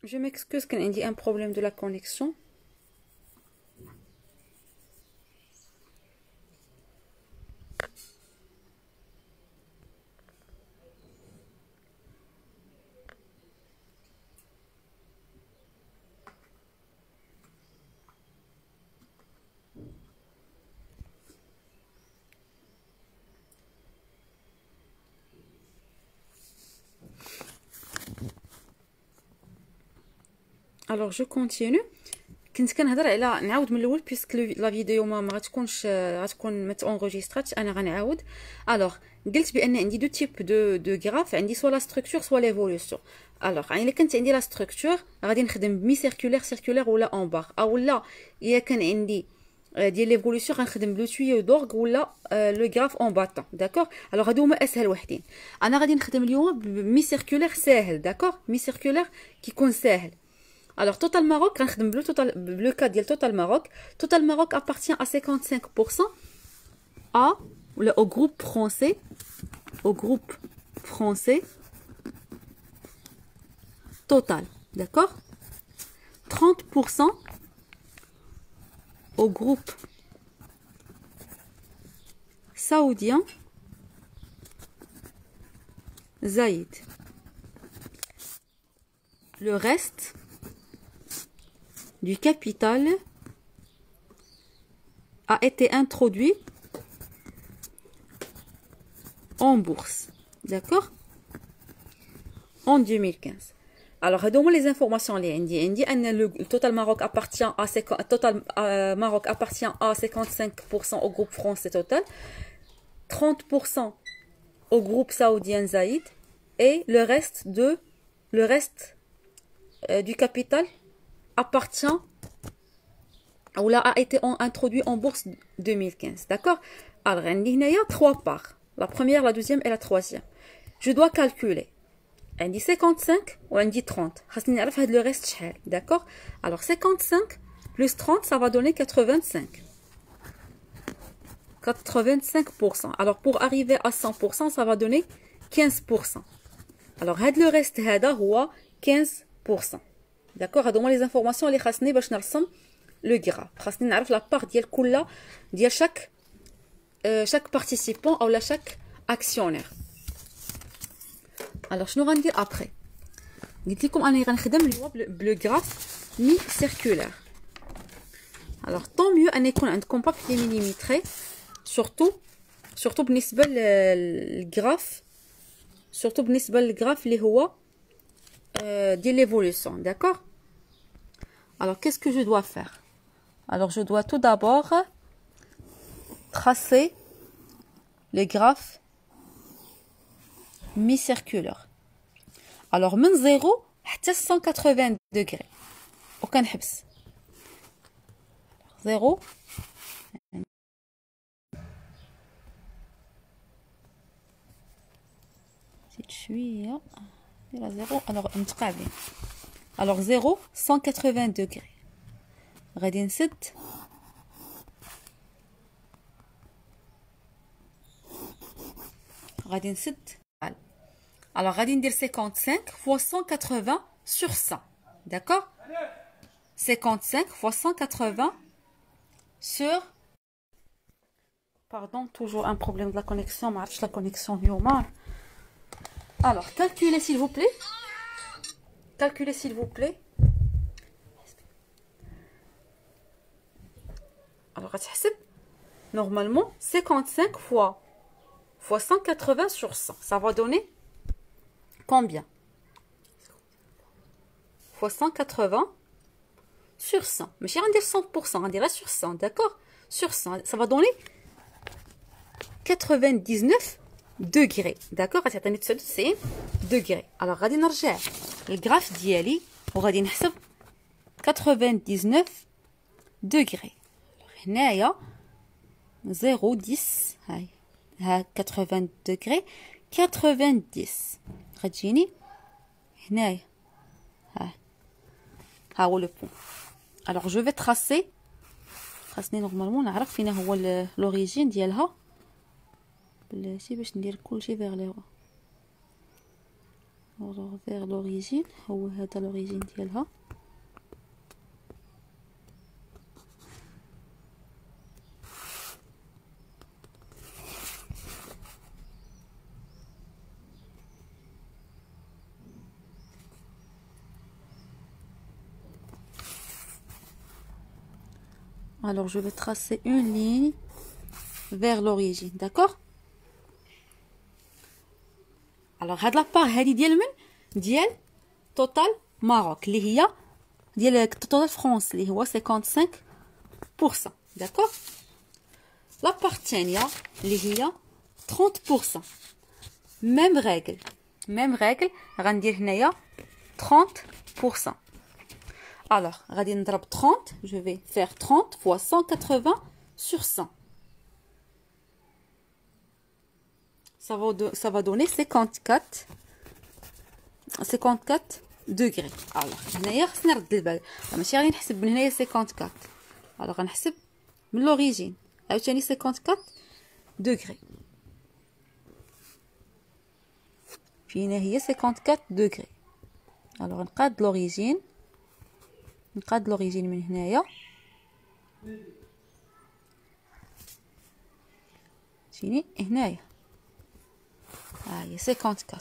Je m'excuse quand il y a un problème de la connexion. Alors je continue. كنت كنهضر على نعاود من الاول بيسك لا فيديو ما غتكونش غتكون ما تونغيستراتش انا غنعاود. الوغ قلت بان عندي دو تيب دو غراف، عندي سوا لا ستركتور سوا ليفولوسيون. الوغ يعني الا كانت عندي لا ستركتور غادي نخدم بمي سيركولير ولا اون بار، اولا الا كان عندي ديال ليفولوسيون غنخدم بلو تويو دورغ ولا لو غراف اون باتون. داكوغ الوغ هادو هما اسهل وحدين. انا غادي نخدم اليوم بمي سيركولير ساهل. داكوغ مي سيركولير كيكون ساهل. Alors, Total Maroc, le cas de Total Maroc. Total Maroc appartient à 55% au groupe français. Au groupe français Total. D'accord? 30% au groupe saoudien Zaïd. Le reste du capital a été introduit en bourse, d'accord, en 2015. Alors, donne-moi les informations. Le Total Maroc appartient à 55% au groupe français Total, 30% au groupe saoudien Zaïd et le reste du capital appartient ou là a été introduit en bourse 2015. D'accord? Alors, il y a trois parts. La première, la deuxième et la troisième. Je dois calculer. On dit 55 ou on dit 30. Le reste, d'accord? Alors, 55 plus 30, ça va donner 85. 85%. Alors, pour arriver à 100%, ça va donner 15%. Alors, le reste, c'est 15%. D'accord? هادو هما les informations اللي خاصني باش نرسم لو غراف. خاصني نعرف لا بار ديال كل ديال chaque participant ou la chaque actionnaire. Alors شنو غندير après؟ قلت لكم اني غنخدم اليوم بلو غراف مي سيركولير. Alors tant mieux ان يكون عندكم بابي ميليمتري، surtout بالنسبه للغراف، اللي هو de l'évolution. D'accord? Alors, qu'est-ce que je dois faire? Alors, je dois tout d'abord tracer les graphes mi-circulaires. Alors, من 0 حتى 180 degrés. وكنحبس 0 زيد شويه الى 0. alors متقابلين. alors 0 180 degrés. غادي نسد alors غادي ندير 55 fois 180 sur 100. d'accord? 55 fois 180 sur pardon, toujours un problème de la connexion. ما عرفتش la connexion اليوم. Alors, calculez s'il vous plaît. Calculez s'il vous plaît. Alors, normalement 55 fois 180 sur 100. Ça va donner combien? Fois 180 sur 100. Mais je vais dire 100%. On dirait sur 100. D'accord? Sur 100. Ça va donner 99 degrés. d'accord غتعطيني 99 degrés. alors غادي نرجع للغراف ديالي وغادي نحسب 99 degrés. هنايا 0 10 هاي ها 80 degrés 90 غتجيني هنايا ها هو لو بون. alors je vais tracer. خاصني نورمالمون نعرف فين هو لوريجين ديالها. بلاتي باش ندير كلشي vers le haut. Alors vers l'origine هو هذا l'origine ديالها. Alors je vais tracer une ligne vers l'origine, d'accord? Alors هاد لابار هادي ديال من ديال توتال ماروك اللي هي ديال توتال فرنسا اللي هو 55%، d'accord؟ لابار الثانيه اللي هي 30%. ميم ريغل غندير هنايا 30%. Alors غادي نضرب 30، je vais faire 30 fois 180 sur 100. Ça va donner 54 degrés. Alors هنايا خصني نرد البال، ماشي غادي نحسب من هنايا 54. alors غنحسب من لوريجين عاوتاني 54 degrés. فينا هي 54 degrés. alors نقاد لوريجين من هنايا، تجيني هنايا ها هي 54.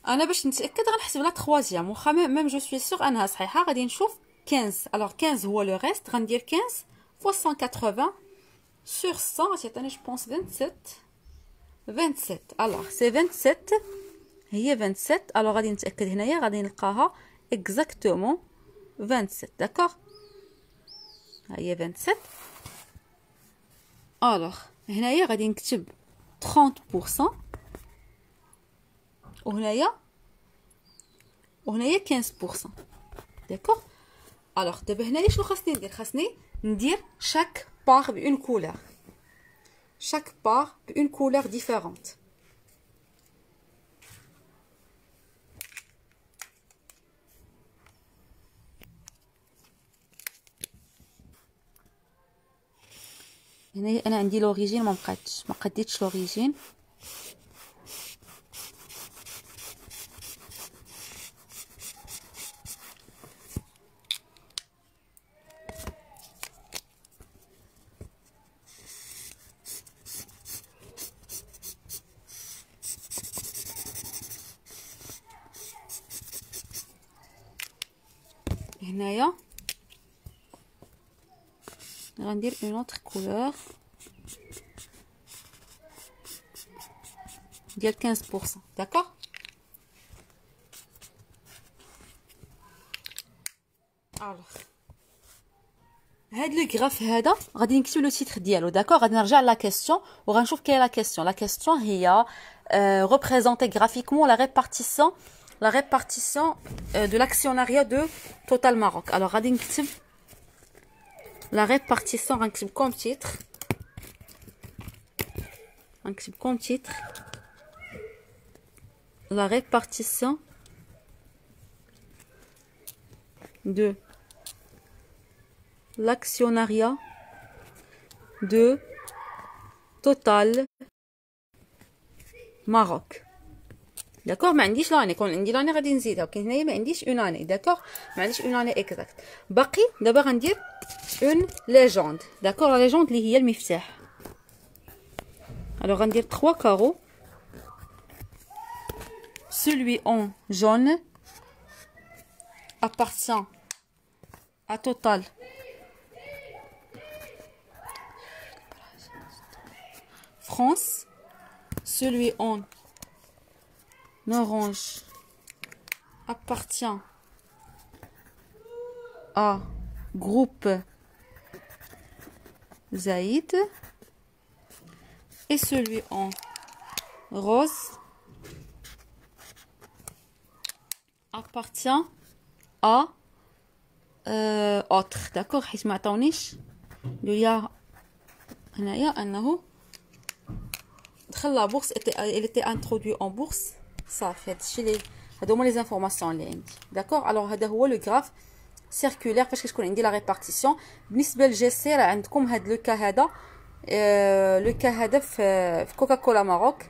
انا باش نتاكد غنحسب لا تخوازيام، واخا ميم جو سوي سيغ انها صحيحه. غادي نشوف 15. alors 15 هو لو ريست، غندير 15 fois 180 sur 100 غتعطيني جو بونس 27. alors سي 27 هي 27. alors غادي نتاكد هنايا غادي نلقاها اكزاكتومون 27، داكوغ. ها هي 27. alors هنايا غادي نكتب 30% وهنايا 15%، داكوغ. alors دابا هنايا شنو خاصني ندير؟ خاصني ندير chaque part بأون couleur، chaque part بأون couleur différente. هنا انا عندي لوريجين ما قديتش لوريجين. هنايا غندير اون اوتر كولور ديال 15%، داكوغ. الوغ هاد لو غراف هذا غادي نكتب لو تيتر ديالو، داكوغ. غادي نرجع لا كيسيون وغنشوف كاين لا كيسيون. لا كيسيون هي représenter graphiquement la répartition de l'actionnariat de Total Maroc. alors غادي نكتب la répartition، غنكتب comme titre la répartition de l'actionnariat de Total Maroc. داكوغ. ما عنديش لاني، كون عندي لاني غادي نزيدها، ولكن هنايا ما عنديش اون اني، داكوغ. ما عنديش اون اني اكزاكت. باقي دابا غندير اون ليجوند، داكوغ. لا ليجوند اللي هي المفتاح. alors غندير 3 carreaux. celui en jaune appartient à Total France. celui en orange appartient à groupe Zaïd. et celui en rose appartient à autre، d'accord. حيت ما عطاونيش ليا هنايا انه دخل لا بورس، il était introduit en bourse. صافي هادشي اللي هادو هما لي زانفورماسيون اللي عندي، داكوغ. الوغ هذا هو لو غراف سيركولير فاش كتكون عندي لا ريبارتيسيون. بالنسبه لجي سي راه عندكم هاد لو كا هذا، لو كا هذا في كوكا كولا ماروك